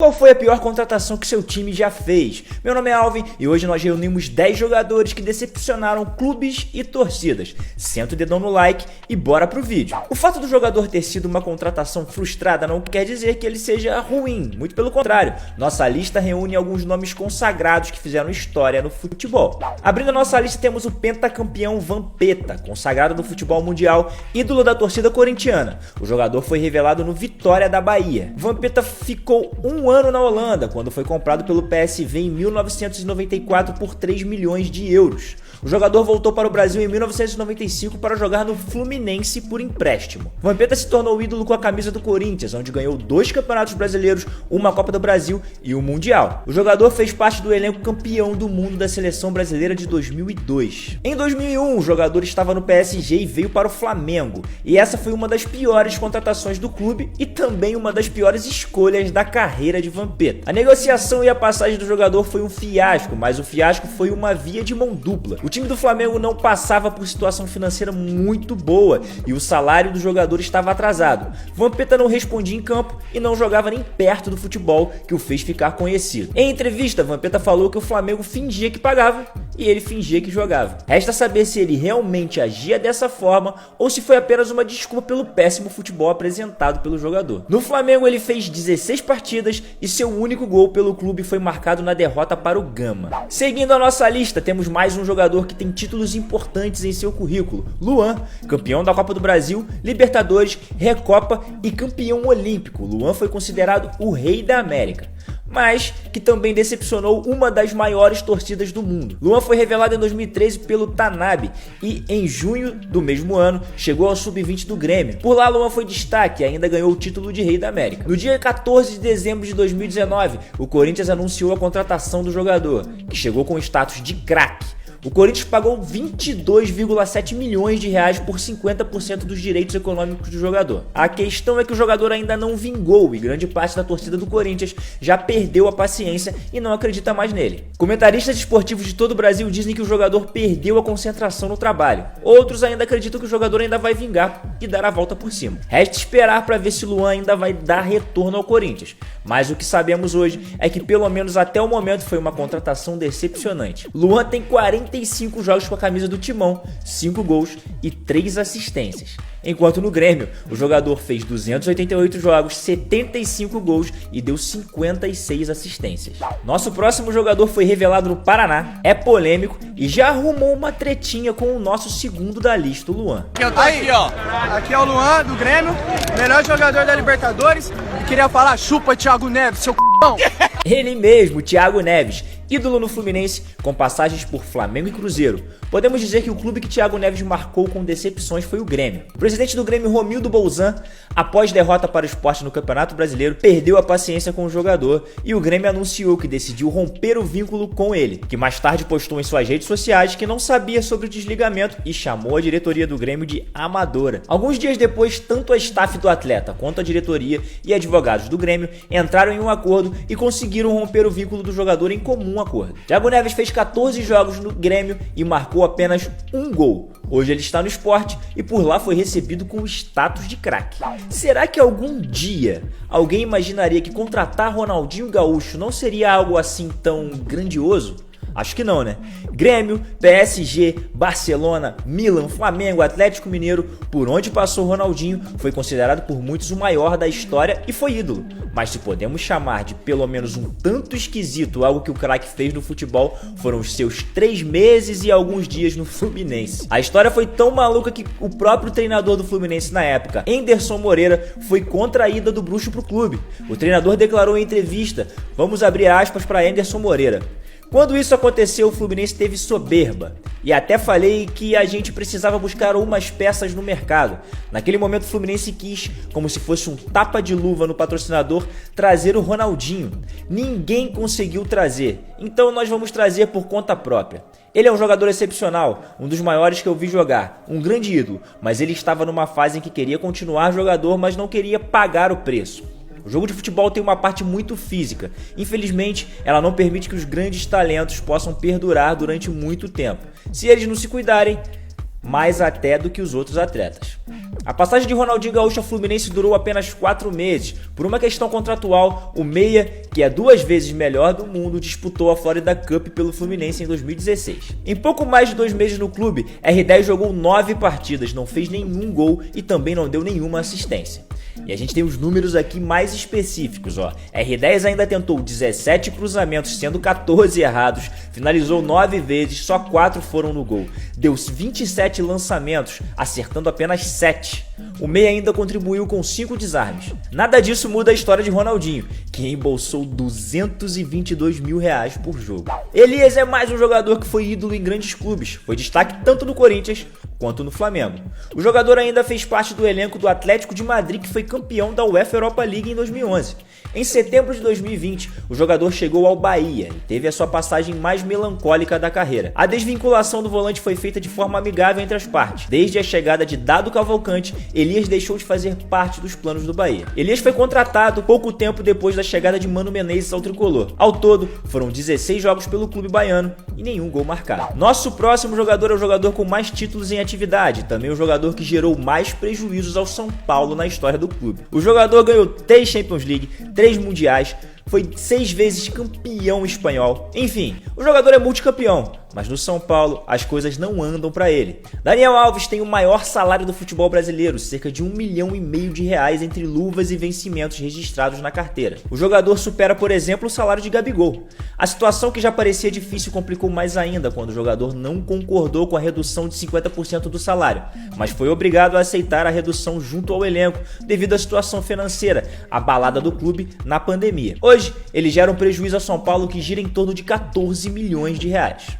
Qual foi a pior contratação que seu time já fez? Meu nome é Alvin e hoje nós reunimos 10 jogadores que decepcionaram clubes e torcidas. Senta o dedão no like e bora pro vídeo. O fato do jogador ter sido uma contratação frustrada não quer dizer que ele seja ruim, muito pelo contrário. Nossa lista reúne alguns nomes consagrados que fizeram história no futebol. Abrindo a nossa lista temos o pentacampeão Vampeta, consagrado no futebol mundial, ídolo da torcida corintiana. O jogador foi revelado no Vitória da Bahia. Vampeta ficou um ano na Holanda, quando foi comprado pelo PSV em 1994 por 3 milhões de euros. O jogador voltou para o Brasil em 1995 para jogar no Fluminense por empréstimo. Vampeta se tornou ídolo com a camisa do Corinthians, onde ganhou 2 campeonatos brasileiros, uma Copa do Brasil e um Mundial. O jogador fez parte do elenco campeão do mundo da seleção brasileira de 2002. Em 2001, o jogador estava no PSG e veio para o Flamengo, e essa foi uma das piores contratações do clube e também uma das piores escolhas da carreira de Vampeta. A negociação e a passagem do jogador foi um fiasco, mas o fiasco foi uma via de mão dupla. O time do Flamengo não passava por situação financeira muito boa e o salário do jogador estava atrasado. Vampeta não respondia em campo e não jogava nem perto do futebol que o fez ficar conhecido. Em entrevista, Vampeta falou que o Flamengo fingia que pagava e ele fingia que jogava. Resta saber se ele realmente agia dessa forma ou se foi apenas uma desculpa pelo péssimo futebol apresentado pelo jogador. No Flamengo ele fez 16 partidas e seu único gol pelo clube foi marcado na derrota para o Gama. Seguindo a nossa lista, temos mais um jogador que tem títulos importantes em seu currículo: Luan, campeão da Copa do Brasil, Libertadores, Recopa e campeão olímpico. Luan foi considerado o rei da América, mas que também decepcionou uma das maiores torcidas do mundo. Luan foi revelado em 2013 pelo Tanabe e em junho do mesmo ano chegou ao sub-20 do Grêmio. Por lá Luan foi destaque e ainda ganhou o título de rei da América. No dia 14 de dezembro de 2019, o Corinthians anunciou a contratação do jogador, que chegou com o status de craque. O Corinthians pagou 22,7 milhões de reais por 50% dos direitos econômicos do jogador. A questão é que o jogador ainda não vingou e grande parte da torcida do Corinthians já perdeu a paciência e não acredita mais nele. Comentaristas esportivos de todo o Brasil dizem que o jogador perdeu a concentração no trabalho. Outros ainda acreditam que o jogador ainda vai vingar e dar a volta por cima. Resta esperar para ver se Luan ainda vai dar retorno ao Corinthians. Mas o que sabemos hoje é que pelo menos até o momento foi uma contratação decepcionante. Luan tem 45 jogos com a camisa do Timão, 5 gols e 3 assistências. Enquanto no Grêmio, o jogador fez 288 jogos, 75 gols e deu 56 assistências. Nosso próximo jogador foi revelado no Paraná, é polêmico e já arrumou uma tretinha com o nosso segundo da lista, o Luan. Aqui é o Luan, do Grêmio, melhor jogador da Libertadores. E queria falar, chupa Thiago Neves, seu c******. Ele mesmo, Thiago Neves, ídolo no Fluminense, com passagens por Flamengo e Cruzeiro. Podemos dizer que o clube que Thiago Neves marcou com decepções foi o Grêmio. O presidente do Grêmio, Romildo Bolzan, após derrota para o Sport no Campeonato Brasileiro, perdeu a paciência com o jogador e o Grêmio anunciou que decidiu romper o vínculo com ele, que mais tarde postou em suas redes sociais que não sabia sobre o desligamento e chamou a diretoria do Grêmio de amadora. Alguns dias depois, tanto a staff do atleta quanto a diretoria e advogados do Grêmio entraram em um acordo e conseguiram romper o vínculo do jogador em comum acordo. Thiago Neves fez 14 jogos no Grêmio e marcou apenas um gol. Hoje ele está no Sport e por lá foi recebido com o status de craque. Será que algum dia alguém imaginaria que contratar Ronaldinho Gaúcho não seria algo assim tão grandioso? Acho que não, né? Grêmio, PSG, Barcelona, Milan, Flamengo, Atlético Mineiro, por onde passou Ronaldinho, foi considerado por muitos o maior da história e foi ídolo. Mas se podemos chamar de pelo menos um tanto esquisito algo que o craque fez no futebol, foram os seus 3 meses e alguns dias no Fluminense. A história foi tão maluca que o próprio treinador do Fluminense na época, Anderson Moreira, foi contra a ida do bruxo pro clube. O treinador declarou em entrevista, vamos abrir aspas para Anderson Moreira: quando isso aconteceu, o Fluminense teve soberba. E até falei que a gente precisava buscar umas peças no mercado. Naquele momento o Fluminense quis, como se fosse um tapa de luva no patrocinador, trazer o Ronaldinho. Ninguém conseguiu trazer, então nós vamos trazer por conta própria. Ele é um jogador excepcional, um dos maiores que eu vi jogar, um grande ídolo, mas ele estava numa fase em que queria continuar jogador, mas não queria pagar o preço. O jogo de futebol tem uma parte muito física. Infelizmente, ela não permite que os grandes talentos possam perdurar durante muito tempo, se eles não se cuidarem, mais até do que os outros atletas. A passagem de Ronaldinho Gaúcho ao Fluminense durou apenas 4 meses. Por uma questão contratual, o meia, que é 2 vezes melhor do mundo, disputou a Florida Cup pelo Fluminense em 2016. Em pouco mais de 2 meses no clube, R10 jogou 9 partidas, não fez nenhum gol e também não deu nenhuma assistência. E a gente tem os números aqui mais específicos, ó. R10 ainda tentou 17 cruzamentos, sendo 14 errados, finalizou 9 vezes, só 4 foram no gol. Deu 27 lançamentos, acertando apenas 7. O meia ainda contribuiu com 5 desarmes. Nada disso muda a história de Ronaldinho, que embolsou R$222 mil por jogo. Elias é mais um jogador que foi ídolo em grandes clubes, foi destaque tanto no Corinthians quanto no Flamengo. O jogador ainda fez parte do elenco do Atlético de Madrid, que foi campeão da UEFA Europa League em 2011. Em setembro de 2020, o jogador chegou ao Bahia e teve a sua passagem mais melancólica da carreira. A desvinculação do volante foi feita de forma amigável entre as partes. Desde a chegada de Dado Cavalcante, Elias deixou de fazer parte dos planos do Bahia. Elias foi contratado pouco tempo depois da chegada de Mano Menezes ao tricolor. Ao todo, foram 16 jogos pelo clube baiano e nenhum gol marcado. Nosso próximo jogador é o jogador com mais títulos em atividade, também o jogador que gerou mais prejuízos ao São Paulo na história do clube. O jogador ganhou 3 Champions League, 3 mundiais, foi 6 vezes campeão espanhol. Enfim, o jogador é multicampeão, mas no São Paulo as coisas não andam para ele. Daniel Alves tem o maior salário do futebol brasileiro, cerca de R$1,5 milhão entre luvas e vencimentos registrados na carteira. O jogador supera, por exemplo, o salário de Gabigol. A situação que já parecia difícil complicou mais ainda quando o jogador não concordou com a redução de 50% do salário, mas foi obrigado a aceitar a redução junto ao elenco devido à situação financeira abalada do clube na pandemia. Hoje, ele gera um prejuízo a São Paulo que gira em torno de R$14 milhões.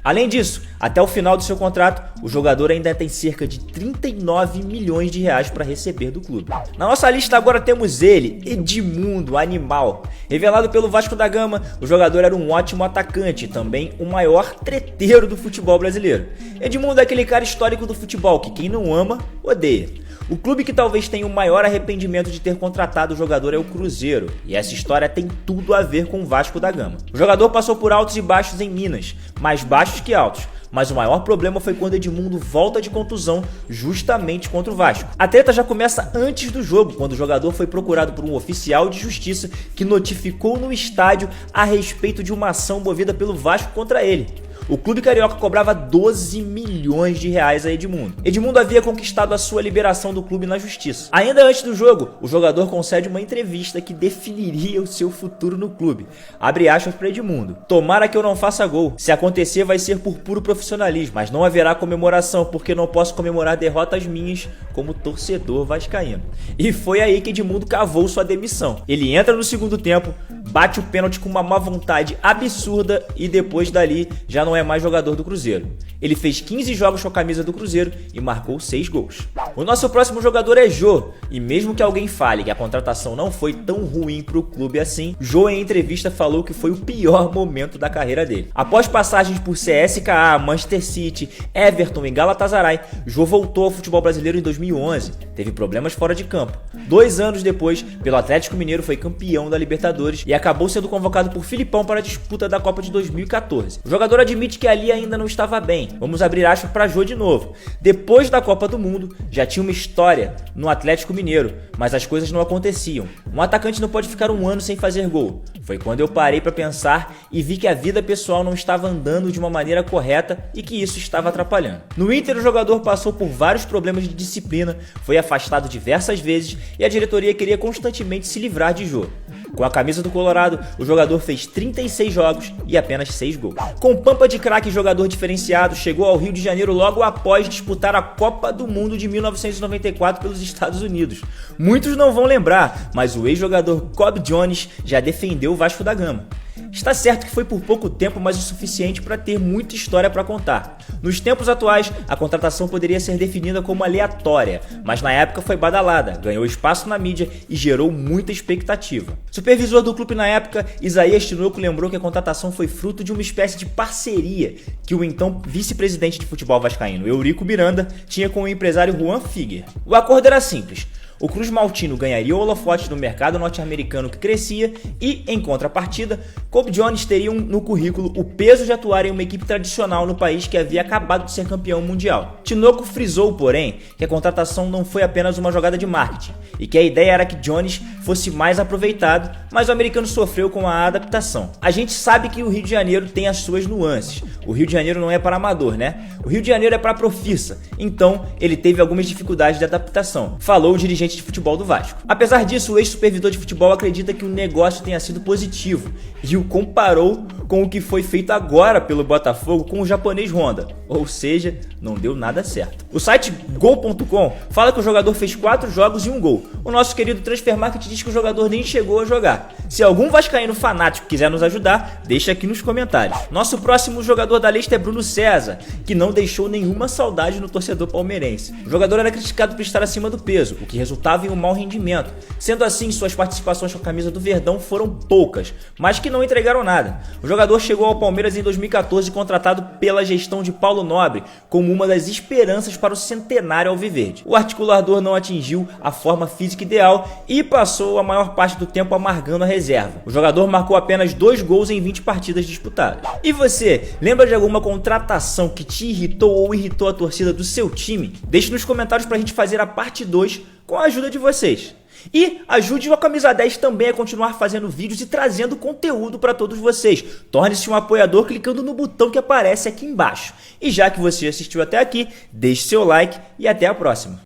Além disso, até o final do seu contrato, o jogador ainda tem cerca de R$39 milhões para receber do clube. Na nossa lista agora temos ele, Edmundo, animal. Revelado pelo Vasco da Gama, o jogador era um ótimo atacante e também o maior treteiro do futebol brasileiro. Edmundo é aquele cara histórico do futebol que quem não ama, odeia. O clube que talvez tenha o maior arrependimento de ter contratado o jogador é o Cruzeiro, e essa história tem tudo a ver com o Vasco da Gama. O jogador passou por altos e baixos em Minas, mais baixos que altos, mas o maior problema foi quando Edmundo volta de contusão justamente contra o Vasco. A treta já começa antes do jogo, quando o jogador foi procurado por um oficial de justiça que notificou no estádio a respeito de uma ação movida pelo Vasco contra ele. O clube carioca cobrava R$12 milhões a Edmundo. Edmundo havia conquistado a sua liberação do clube na justiça. Ainda antes do jogo, o jogador concede uma entrevista que definiria o seu futuro no clube. Abre aspas para Edmundo: "Tomara que eu não faça gol. Se acontecer vai ser por puro profissionalismo, mas não haverá comemoração porque não posso comemorar derrotas minhas como torcedor vascaíno." E foi aí que Edmundo cavou sua demissão. Ele entra no segundo tempo, bate o pênalti com uma má vontade absurda e depois dali já não é mais jogador do Cruzeiro. Ele fez 15 jogos com a camisa do Cruzeiro e marcou 6 gols. O nosso próximo jogador é Jô, e mesmo que alguém fale que a contratação não foi tão ruim para o clube assim, Jô em entrevista falou que foi o pior momento da carreira dele. Após passagens por CSKA, Manchester City, Everton e Galatasaray, Jô voltou ao futebol brasileiro em 2011, teve problemas fora de campo. 2 anos depois, pelo Atlético Mineiro foi campeão da Libertadores e acabou sendo convocado por Filipão para a disputa da Copa de 2014. O jogador admite que ali ainda não estava bem. Vamos abrir aspas para Jô de novo. "Depois da Copa do Mundo, já tinha uma história no Atlético Mineiro, mas as coisas não aconteciam. Um atacante não pode ficar 1 ano sem fazer gol. Foi quando eu parei para pensar e vi que a vida pessoal não estava andando de uma maneira correta e que isso estava atrapalhando." No Inter, o jogador passou por vários problemas de disciplina, foi afastado diversas vezes e a diretoria queria constantemente se livrar de Jô. Com a camisa do Colorado, o jogador fez 36 jogos e apenas 6 gols. Com pampa de craque e jogador diferenciado, chegou ao Rio de Janeiro logo após disputar a Copa do Mundo de 1994 pelos Estados Unidos. Muitos não vão lembrar, mas o ex-jogador Cobb Jones já defendeu o Vasco da Gama. Está certo que foi por pouco tempo, mas o suficiente para ter muita história para contar. Nos tempos atuais, a contratação poderia ser definida como aleatória, mas na época foi badalada, ganhou espaço na mídia e gerou muita expectativa. Supervisor do clube na época, Isaías Tinoco, lembrou que a contratação foi fruto de uma espécie de parceria que o então vice-presidente de futebol vascaíno, Eurico Miranda, tinha com o empresário Juan Figuer. O acordo era simples: O Cruz Maltino ganharia holofotes no mercado norte-americano que crescia e, em contrapartida, Cobb Jones teria no currículo o peso de atuar em uma equipe tradicional no país que havia acabado de ser campeão mundial. Tinoco frisou, porém, que a contratação não foi apenas uma jogada de marketing e que a ideia era que Jones fosse mais aproveitado, mas o americano sofreu com a adaptação. A gente sabe que o Rio de Janeiro tem as suas nuances. O Rio de Janeiro não é para amador, né? O Rio de Janeiro é para profissa, então ele teve algumas dificuldades de adaptação, falou o dirigente de futebol do Vasco. Apesar disso, o ex-supervisor de futebol acredita que o negócio tenha sido positivo e o comparou com o que foi feito agora pelo Botafogo com o japonês Honda, ou seja, não deu nada certo. O site Gol.com fala que o jogador fez 4 jogos e 1 gol. O nosso querido Transfermarkt diz que o jogador nem chegou a jogar. Se algum vascaíno fanático quiser nos ajudar, deixa aqui nos comentários. Nosso próximo jogador da lista é Bruno César, que não deixou nenhuma saudade no torcedor palmeirense. O jogador era criticado por estar acima do peso, o que resultava em um mau rendimento. Sendo assim, suas participações com a camisa do Verdão foram poucas, mas que não entregaram nada. O jogador chegou ao Palmeiras em 2014, contratado pela gestão de Paulo Nobre como uma das esperanças para o centenário alviverde. O articulador não atingiu a forma física ideal e passou a maior parte do tempo amargando a reserva. O jogador marcou apenas 2 gols em 20 partidas disputadas. E você, lembra de alguma contratação que te irritou ou irritou a torcida do seu time? Deixe nos comentários pra gente fazer a parte 2 com a ajuda de vocês. E ajude o Camisa 10 também a continuar fazendo vídeos e trazendo conteúdo para todos vocês. Torne-se um apoiador clicando no botão que aparece aqui embaixo. E já que você assistiu até aqui, deixe seu like e até a próxima.